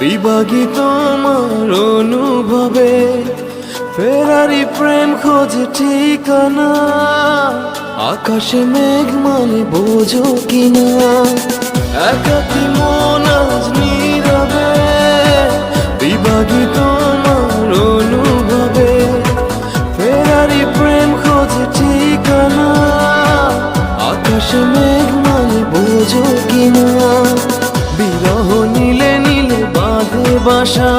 বিভাগী তোমার অনুভবে ফেরারি প্রেম খোঁজে ঠিকানা। আকাশে মেঘ মানে বোঝো কিনা, একাকী মন আজ নীরবে। বিভাগী তোমার অনুভবে ফেরারি প্রেম খোঁজে ঠিকানা। আকাশে মেঘ মানে বোঝো কিনা, বিরহ নীলে নীলে বাঁধে বাসা।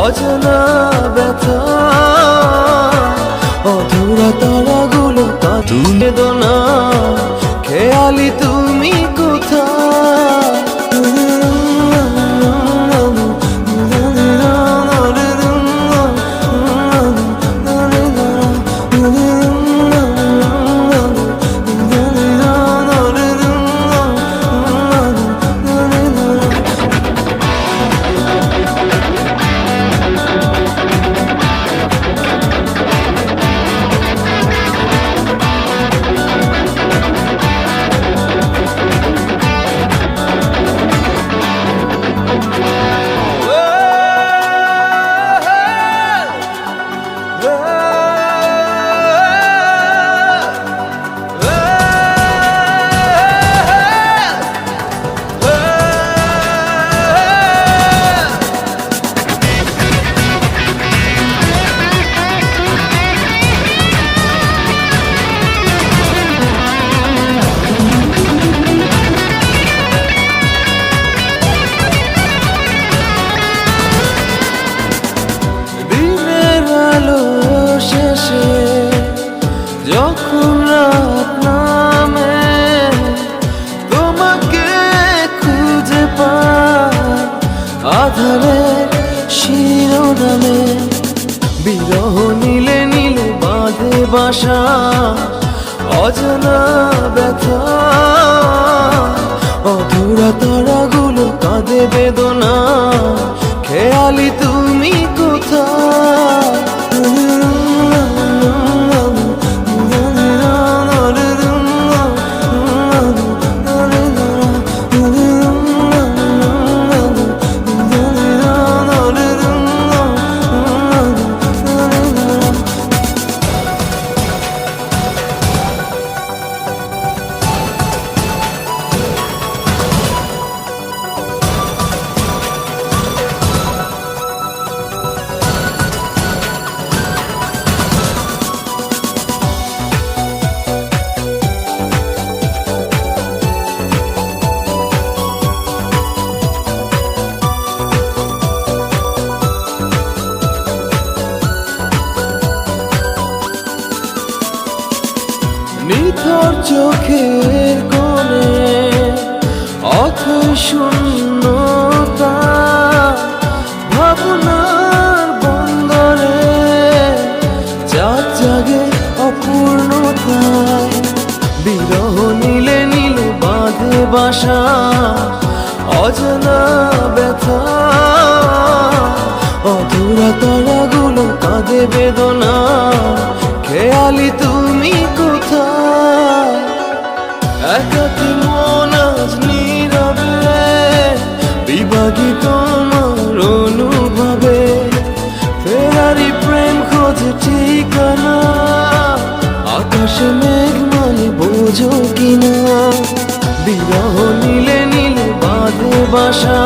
অজানা ব্যথা অধুরা তারাগুলো তা তুলে দোনা। খেয়ালি তুমি কোথায়? যখন রাত নামে তোমাকে খুঁজে পাই আধারের শিরোনামে। বিরহ নীলে নীলে বাঁধে বাসা। অজানা ব্যথা অধুরা তারাগুলো কাঁদে বেদনা। খেয়ালি তুমি কোথায়? নিথর চোখের কোণে অথই শূন্যতা। ভাবনার বন্দরে চাঁদ জাগে অপূর্ণতায়। বিরহ নীলে নীলে বাঁধে বাসা। অজানা ব্যথা অধুরা তারাগুলো কাঁদে বেদনা। খেয়ালি তুমি কোথায়? একাকী মন আজ নীরবে। বিভাগী তোমার অনুভবে ফেরারি প্রেম খোঁজে ঠিকানা। আকাশে মেঘ মানে বোঝো কিনা, বিরহ নীলে নীলে বাঁধে বাসা।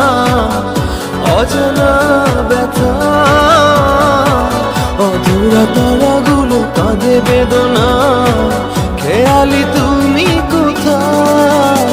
অজানা ব্যথা অধুরা তারাগুলো কাঁদে বেদনা। খেয়ালি তুমি কোথায়?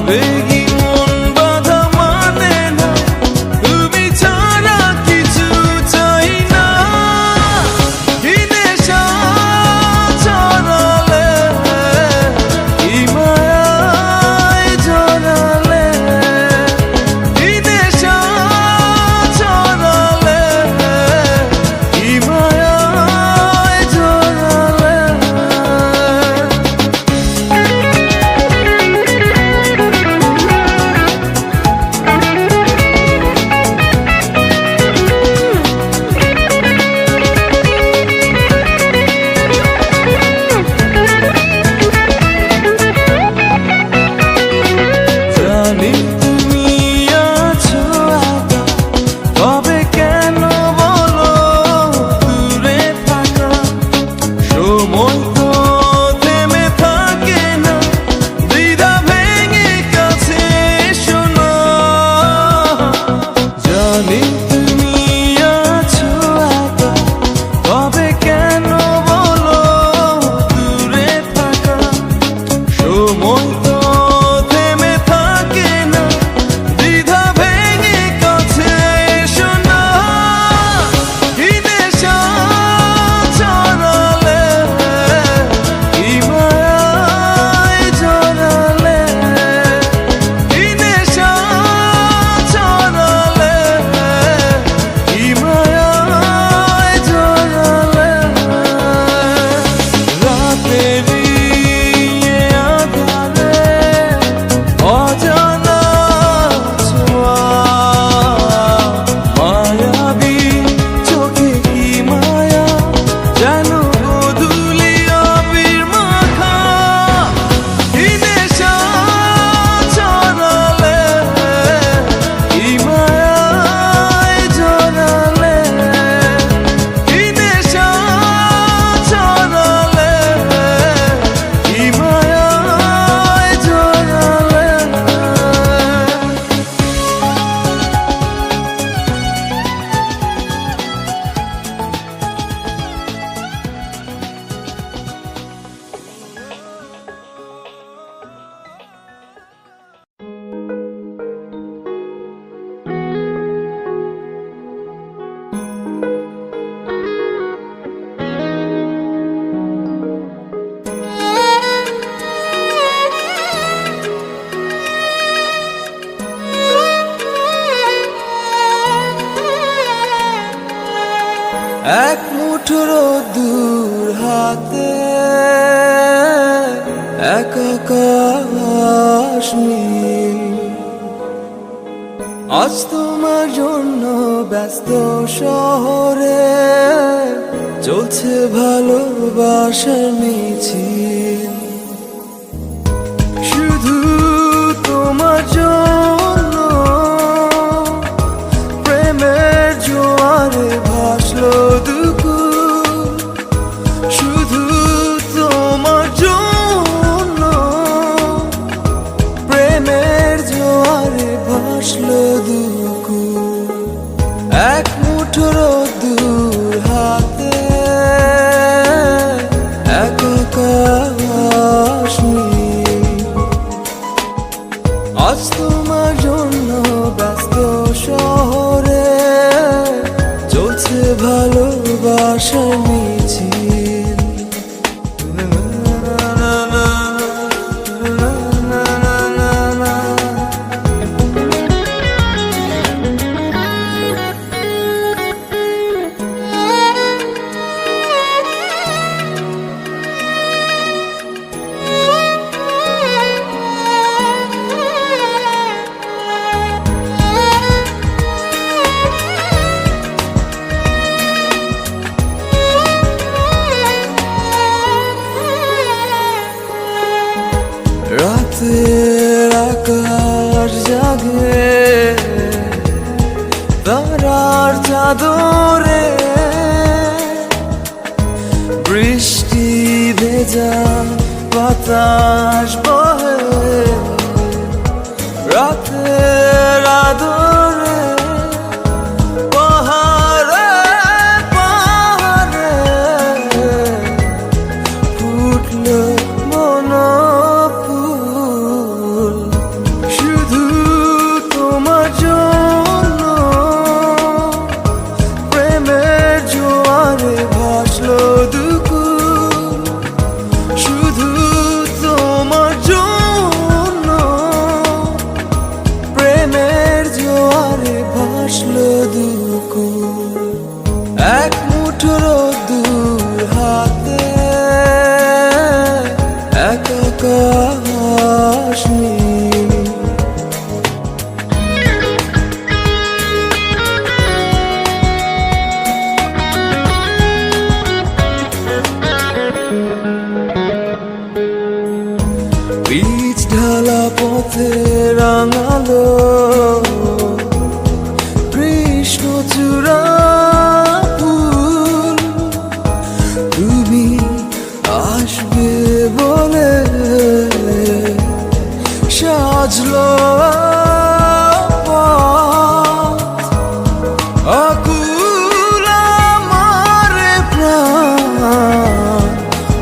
আবেগী মন বাধা মানে না, তুমি ছাড়া কিছু চাই না। কি নেশা ছড়ালে, কি মায়ায় জড়ালে, কি নেশা ছড়ালে, কি মায়ায় জড়ালে। জানি তুমি আছো একা, তবে কেন বলো দূরে থাকা? সময় তো থেমে থাকে না, দ্বিধা ভেঙে কাছে এসো না। জানি তুমি আছো একা, তবে কেন বলো দূরে থাকা? সময় তো থেমে থাকে না, দ্বিধা ভেঙে কাছে এসো না। কি নেশা ছড়ালে, কি মায়ায় জড়ালে, কি নেশা ছড়ালে, কি মায়ায় জড়ালে। রাতেরই আঁধারে অজানা ছোঁয়া, মায়াবী চোখে কি মায়া, যেন গোধূলি আবির মাখা। কি নেশা ছড়ালে, কি মায়ায় জড়ালে, কি নেশা ছড়ালে, কি মায়ায় জড়ালে। এক মুঠো রোদ্দুর হাতে, এক আকাশ নীল। আজ তোমার জন্য ব্যস্ত শহরে চলছে ভালোবাসার মিছিল। শুধু তোমার জন্য প্রেমের জোয়ারে ভাসলো দুকুল। শুধু তোমার জন্য প্রেমের জোয়ারে ভাসলো দুকুল। এক মুঠো রোদ্দুর হাতে, এক আকাশ নীল। আজ তোমার জন্য ব্যস্ত শহরে চলছে ভালোবাসার মিছিল। রাতের আকাশ জাগে তারার চাদরে, বৃষ্টি ভেজা বাতাস বহে রাতের আদরে। পাহাড়ে পাহাড়ে ফুটলো মনোফুল, ভাসলো দুকুল এক মুঠো রোদ্দুর হাতে এক আকাশ নীল বীজ ঢালা পথে রাঙালো কৃষ্ণচূড়া ফুল তুমি আসবে বলে সাজলো আকুল আমার প্রাণ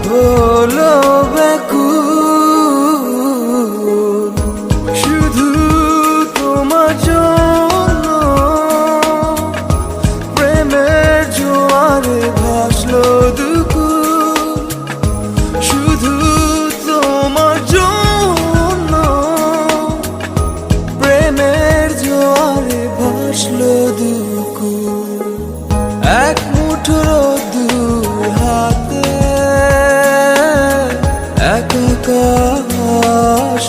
হলো ব্যাকুল শুধু তোমার জন্য প্রেমের জোয়ারে ভাসলো দুকুল শুধু তোমার জন্য প্রেমের জোয়ারে ভাসলো দুকুল এক মুঠো রোদ্দুর হাতে এক আকাশ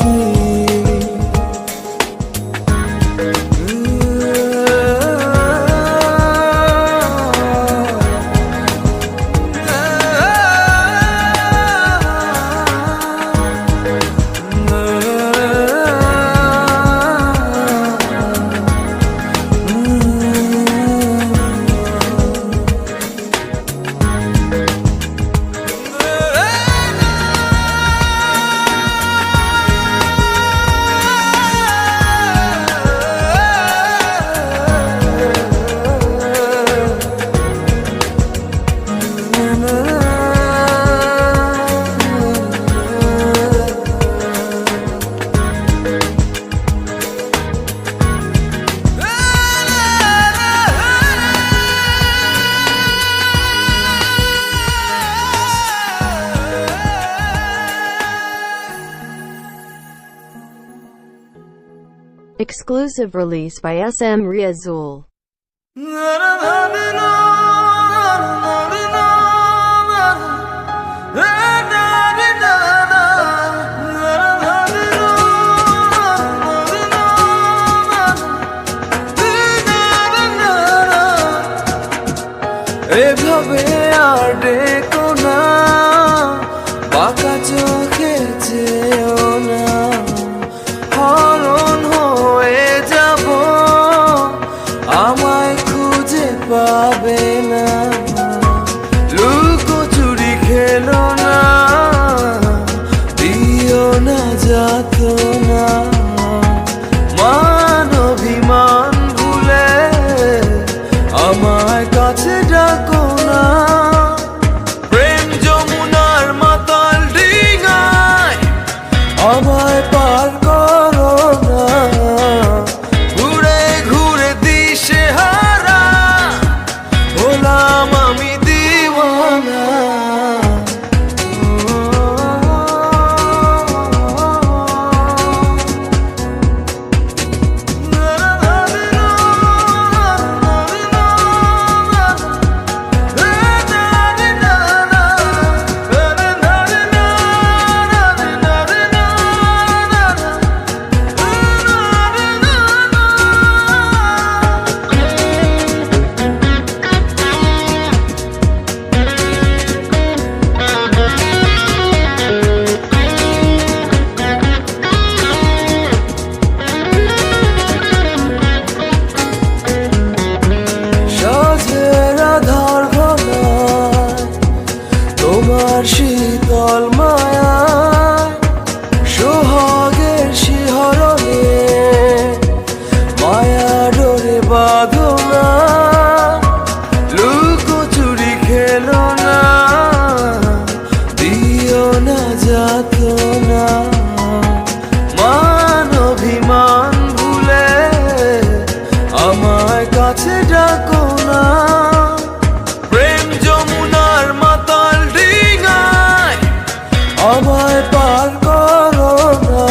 Exclusive release by SM Riazul. এভাবে আর ডেকো না বাঁকা চোখে চেও না হরণ হয়ে যাব আমায় খুঁজে পাবে না লুকোচুরি খেলো না দিও না যাতো না মান অভিমান ভুলে আমায় কাছে ডাকো না প্রেম যমুনার মাতাল ডিঙায় আমায় পার করো না ঘুরে ঘুরে দিশে হারা হলাম আমি দিওয়ানা শীতল মায়ায় সোহাগের শিহরণে মায়া ডোরে বাঁধো না লুকোচুরি খেলো না দিও না যাতো না মান অভিমান ভুলে আমায় কাছে ডাকো না প্রেম যমুনার মাতাল ডিঙায় আমায় পার করো না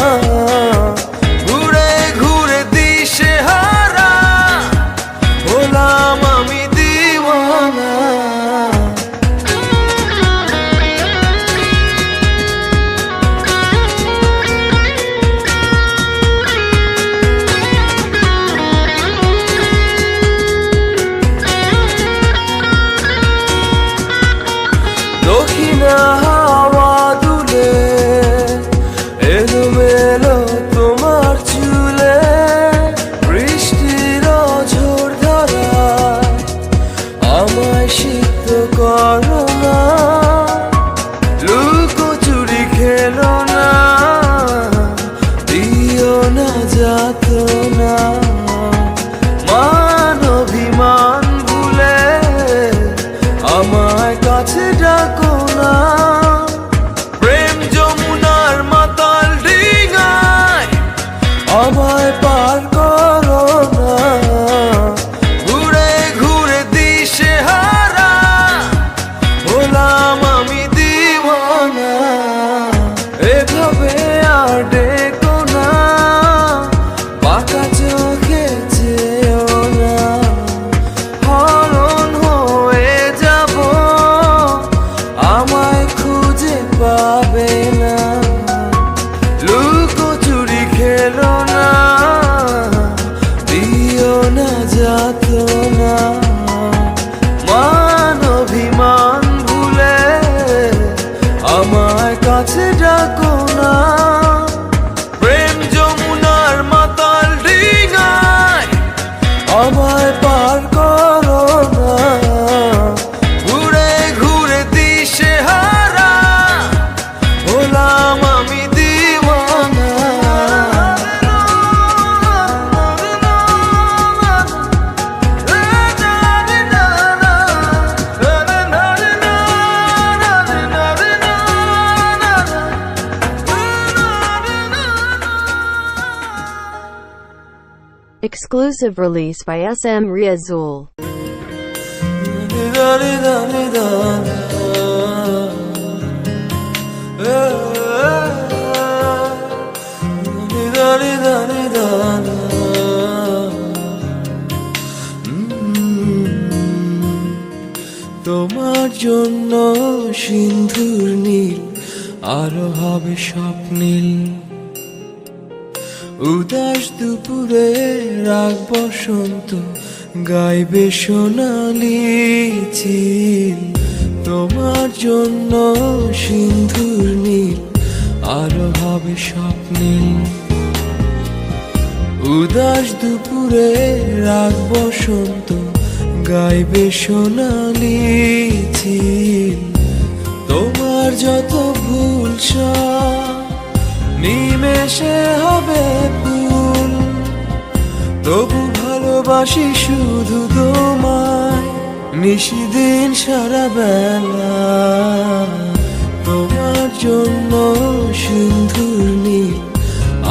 ঘুরে ঘুরে দিশে হারা যাতনা মান অভিমান ভুলে আমায় কাছে ডাকো না প্রেম যমুনার মাতাল ডিঙায় আমায় পার করো না ঘুরে ঘুরে দিশে হারা হলাম আমি দিওয়ানা এভাবে আর ডেকো না বাঁকা চোখে চেয়েও না হরণ হয়ে যাব আমায় খুঁজে পাবে না লুকোচুরি খেলো না দিও না যাতনা মান অভিমান ভুলে আমায় কাছে ডাকো না প্রেম যমুনার মাতাল ডিঙায় আমায় পার করো না ঘুরে ঘুরে দিশে হারা হলাম আমি দিওয়ানা Exclusive release by SM Riazul. তোমার জন্য সিন্ধুর নীল আরো হবে স্বপ্নীল উদাস দুপুরে রাগ বসন্ত গাইবে সোনালি চিল তোমার জন্য সিন্ধুর নীল আরো হবে স্বপ্নীল উদাস দুপুরে রাগ বসন্ত গাইবে সোনালি চিল তোমার যত ভুল সব নিমেষে হবে ফুল তবু ভালোবাসি শুধু তোমায় নিশিদিন সারা বেলা তোমার জন্য সিন্ধুর নীল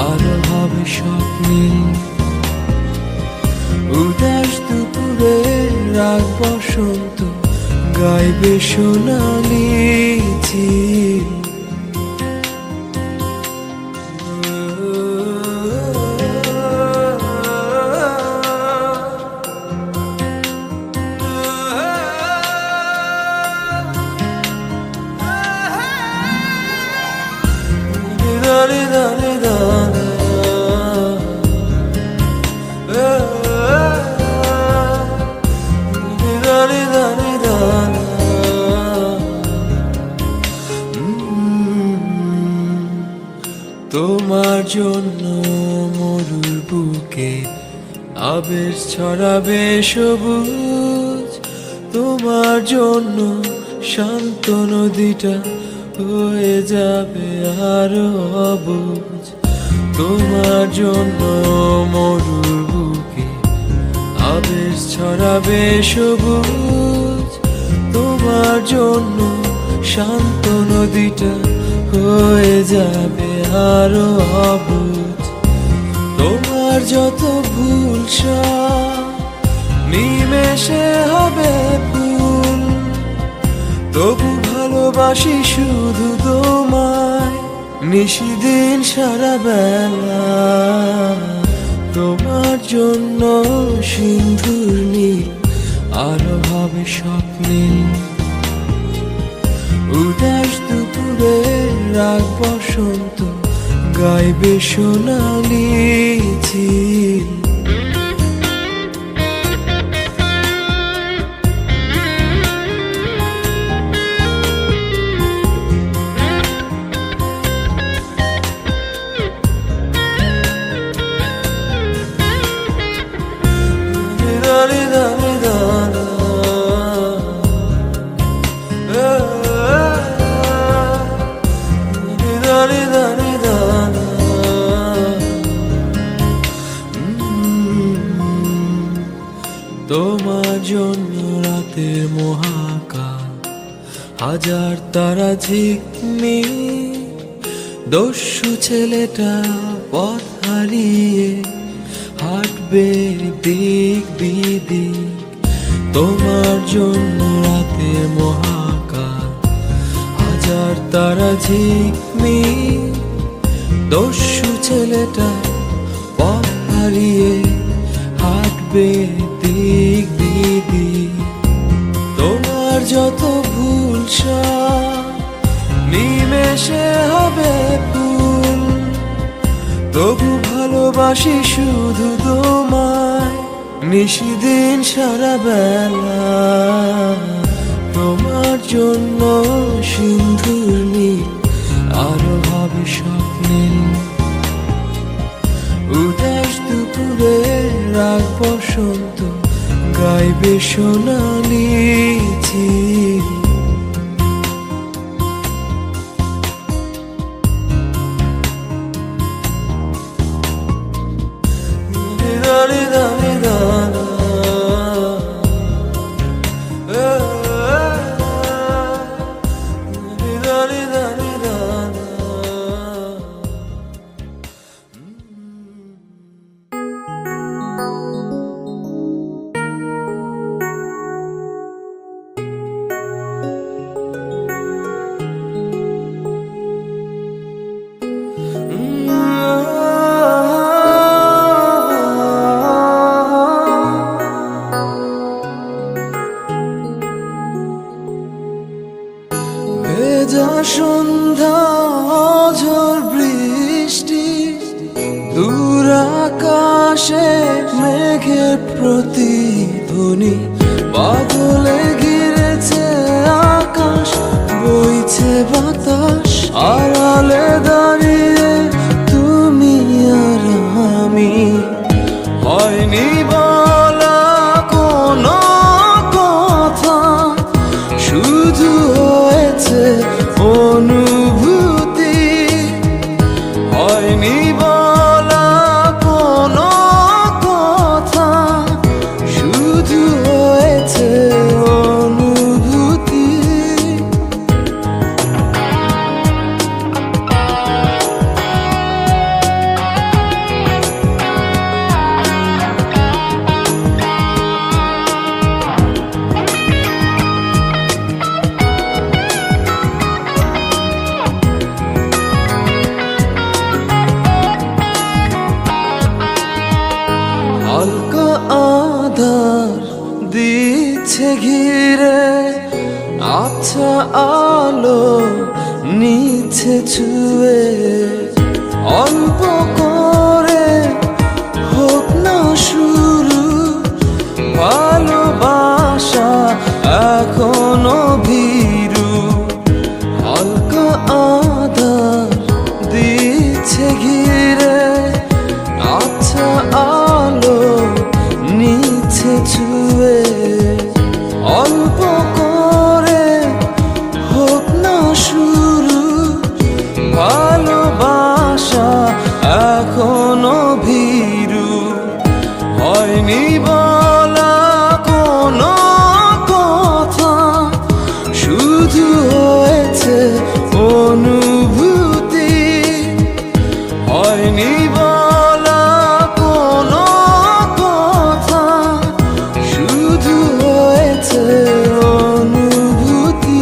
আরো হবে স্বপ্নীল উদাস দুপুরে রাগ বসন্ত গাইবে সোনালি চিল তোমার জন্য মরুর বুকে আবেশ ছড়াবে সবুজ তোমার জন্য শান্ত নদীটা হয়ে যাবে আরো অবুঝ তোমার জন্য মরুর বুকে আবেশ ছড়াবে সবুজ তোমার জন্য শান্ত নদীটা হয়ে যাবে আরো অবুঝ তোমার যত ভুল সব নিমেষে হবে ফুল তবু ভালোবাসি শুধু তোমায় নিশিদিন সারা বেলা তোমার জন্য সিন্ধুর নীল আরো হবে স্বপ্নীল উদাস দুপুরে রাগ বসন্ত গাইবে সোনালি চিল তোমার জন্য রাতের মহাকাল, হাজার তারা ঝিকমিক। দস্যু ছেলেটা পথ হারিয়ে হাঁটবে দিক বিদিক। তোমার জন্য রাতের মহাকাল, হাজার তারা ঝিকমিক। দস্যু ছেলেটা পথ হারিয়ে হাঁটবে দিক বিদিক। তোমার যত ভুল সব নিমেষে হবে ভুল, তবু ভালোবাসি শুধু তোমায় নিশিদিন সারা বেলা। তোমার জন্য সিন্ধুর নীল আরো হবে স্বপ্নীল। উদাস দুপুরে রাগ বসন্ত গাইবে সোনালি ঝিল। ভেজা সন্ধ্যা ঝড় বৃষ্টি, দূর আকাশে মেঘের প্রতিধ্বনি। বাদলে ঘিরেছে আকাশ, বইছে বাতাস, আড়ালে দাঁড়িয়ে তুমি আর আমি। হয়নি বলা কোনো কথা, শুধু হয়েছে অনুভূতি। হয়নি বলা কোনো কথা, শুধু হয়েছে অনুভূতি। হালকা আধার দিচ্ছে ঘিরে, আচ্ছা আলো নিচ্ছে ছুঁয়ে। অল্প করে হোক না শুরু, ভালোবাসা এখনো ভীরু। হালকা আধার দিচ্ছে ঘিরে, আচ্ছা আলো নিচ্ছে ছুঁয়ে। অল্প করে হোক না শুরু, ভালোবাসা এখনো ভীরু। হয়নি বলা কোনো কথা, শুধু হয়েছে অনুভূতি। হয়নি বলা কোনো কথা, শুধু হয়েছে অনুভূতি।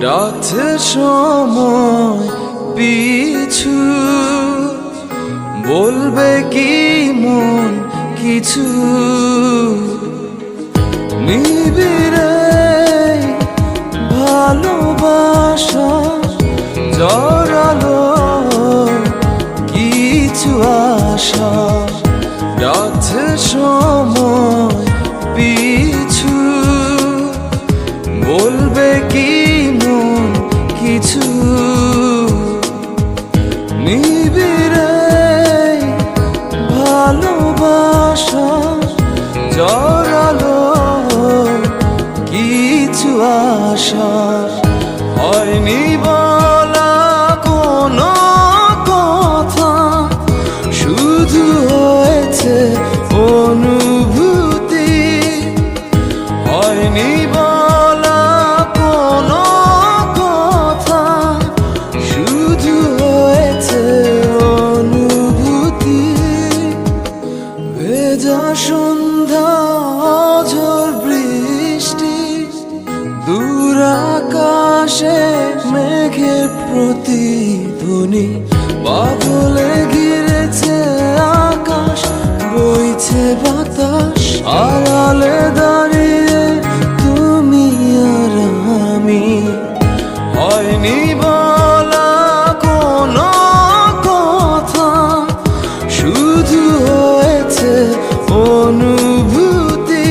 ডাকছে সময় পিছু, বলবে কি মন কিছু। নিবিড়ে ভালোবাসা জড়ালো কিছু আশা। ডাকছে সময় পিছু, বলবে কি মন কিছু। ভাষা হয়নি বলা কোনো কথা, শুধু হয়েছে অনুভূতি। হয়নি বলা কোনো কথা, শুধু হয়েছে অনুভূতি। ভেজা সন্ধ্যা, ঝড় বৃষ্টি, দূর আকাশে মেঘের প্রতিধ্বনি, বাদলে ঘিরেছে আকাশ, বইছে বাতাস, আড়ালে দাঁড়িয়ে তুমি আর আমি। হয়নি বলা কোনো কথা, শুধু হয়েছে অনুভূতি।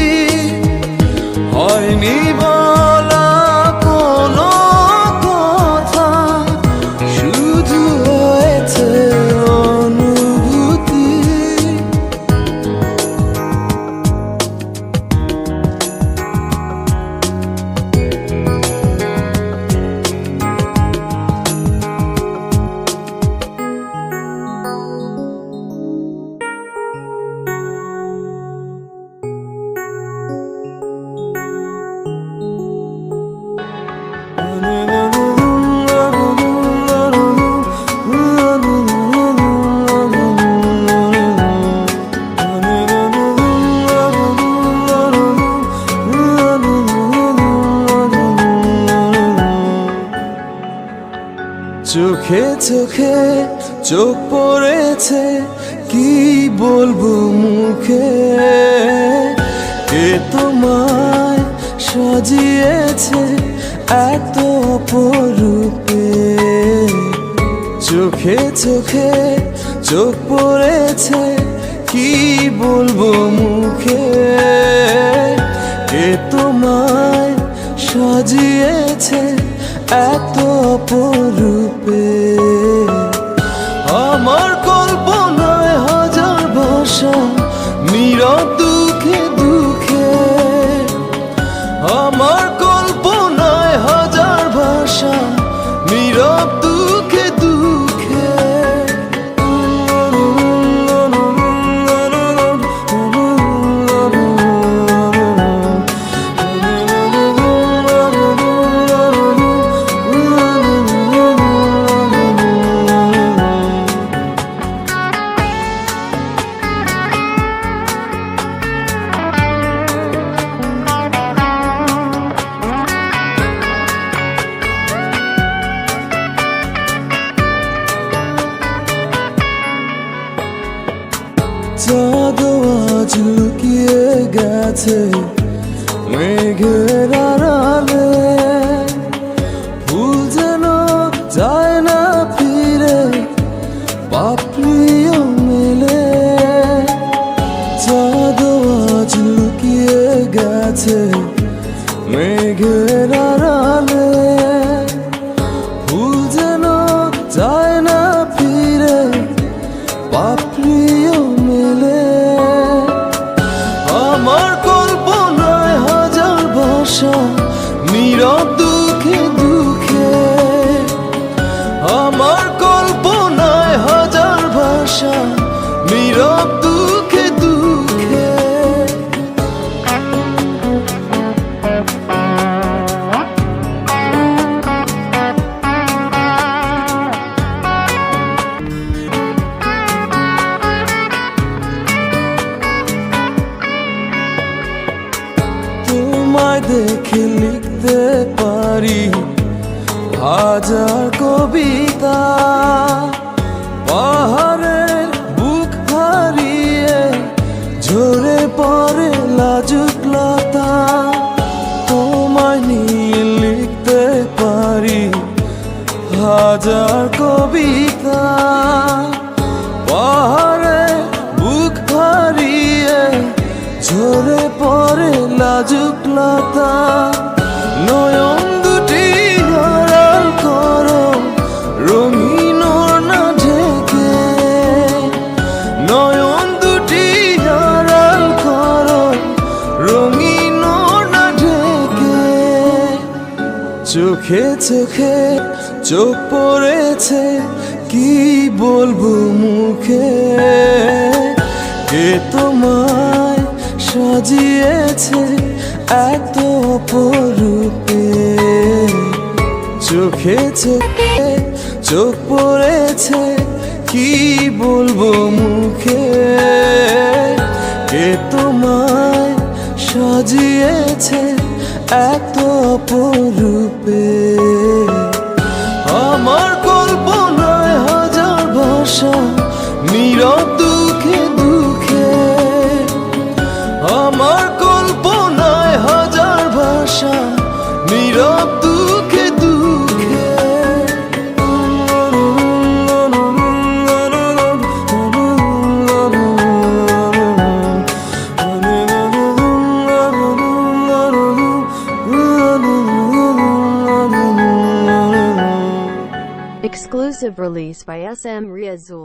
হয়নি বলা কোনো কথা, শুধু হয়েছে অনুভূতি। চোখে চোখে চোখ পড়েছে, কি বলবো মুখে, কে তোমায় সাজিয়েছে এত অপরূপে। চোখে চোখে চোখ পড়েছে, কি বলবো মুখে, কে তোমায় সাজিয়েছে এত অপরূপে। আমার কল্পনায় হাজার ভাষা, নীরব দুঃখে দুঃখে। আমার কল্পনায় হাজার ভাষা, নীরব দুঃখে দুঃখে। চাঁদ আজ লুকিয়ে গেছে মেঘের আড়ালে, ফুল যেন যায় না ফিরে, পাপড়িও মেলে। চাঁদ আজ লুকিয়ে গেছে মেঘের আড়ালে, ফুল যেন যায় না ফিরে, পাপড়িও মেলে। আমার কল্পনায় হাজার ভাষা, নীরব দুঃখে দুঃখে। আমার কল্পনায় হাজার ভাষা, নীরব দুঃখে দুঃখে। তোমায় দেখে লিখতে পারি হাজার কবিতা, পাহাড়ের বুক হারিয়ে ঝরে পড়ে লাজুক লতা। তোমায় নিয়ে লিখতে পারি হাজার কবিতা, পাহাড়ের বুক হারিয়ে ঝরে পড়ে লাজুক লতা। নয়ন দুটি আড়াল করো, রঙিন ওড়না ঢেকে। নয়ন দুটি আড়াল করো, রঙিন ওড়না ঢেকে। চোখে চোখে চোখ পড়েছে, কি বলবো মুখে, কে তোমায় সাজিয়েছে এত অপরূপে। চোখে চোখে চোখ পড়েছে, কি বলবো মুখে, কে তোমায় সাজিয়েছে এত অপরূপে। আমার কল্পনায় হাজার ভাষা, নীরব দুঃখে দুঃখে। আমার কল্পনায় হাজার ভাষা, নীরব দুঃখে দুঃখে। Exclusive release by SM Riazul.